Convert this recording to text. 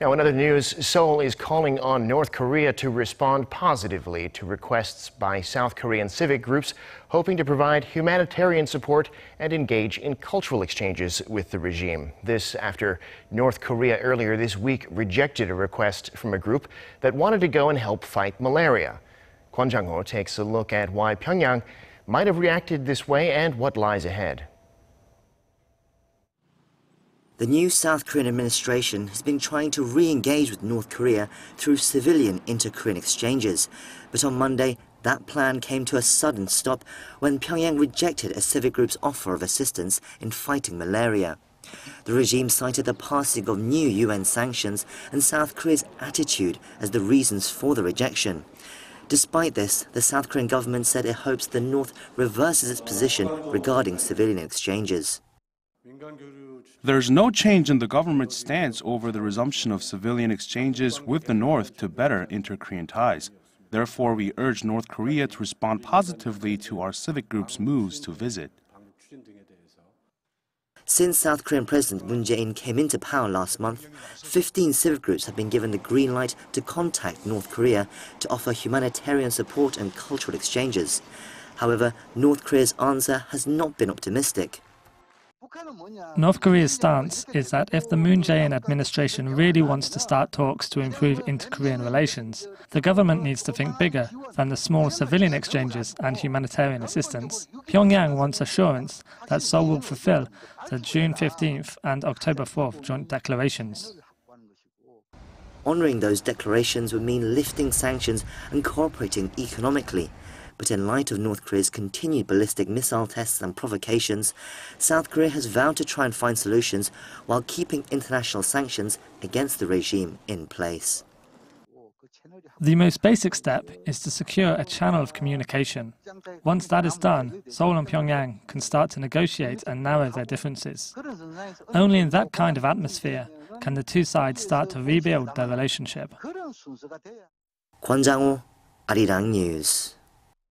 Now, in other news, Seoul is calling on North Korea to respond positively to requests by South Korean civic groups hoping to provide humanitarian support and engage in cultural exchanges with the regime. This after North Korea earlier this week rejected a request from a group that wanted to go and help fight malaria. Kwon Jang-ho takes a look at why Pyongyang might have reacted this way and what lies ahead. The new South Korean administration has been trying to re-engage with North Korea through civilian inter-Korean exchanges. But on Monday, that plan came to a sudden stop when Pyongyang rejected a civic group's offer of assistance in fighting malaria. The regime cited the passing of new UN sanctions and South Korea's attitude as the reasons for the rejection. Despite this, the South Korean government said it hopes the North reverses its position regarding civilian exchanges. There's no change in the government's stance over the resumption of civilian exchanges with the North to better inter-Korean ties. Therefore, we urge North Korea to respond positively to our civic group's moves to visit. Since South Korean President Moon Jae-in came into power last month, 15 civic groups have been given the green light to contact North Korea to offer humanitarian support and cultural exchanges. However, North Korea's answer has not been optimistic. North Korea's stance is that if the Moon Jae-in administration really wants to start talks to improve inter-Korean relations, the government needs to think bigger than the small civilian exchanges and humanitarian assistance. Pyongyang wants assurance that Seoul will fulfill the June 15th and October 4th joint declarations. Honouring those declarations would mean lifting sanctions and cooperating economically. But in light of North Korea's continued ballistic missile tests and provocations, South Korea has vowed to try and find solutions while keeping international sanctions against the regime in place. The most basic step is to secure a channel of communication. Once that is done, Seoul and Pyongyang can start to negotiate and narrow their differences. Only in that kind of atmosphere can the two sides start to rebuild their relationship. Kwon Jang-ho, Arirang News.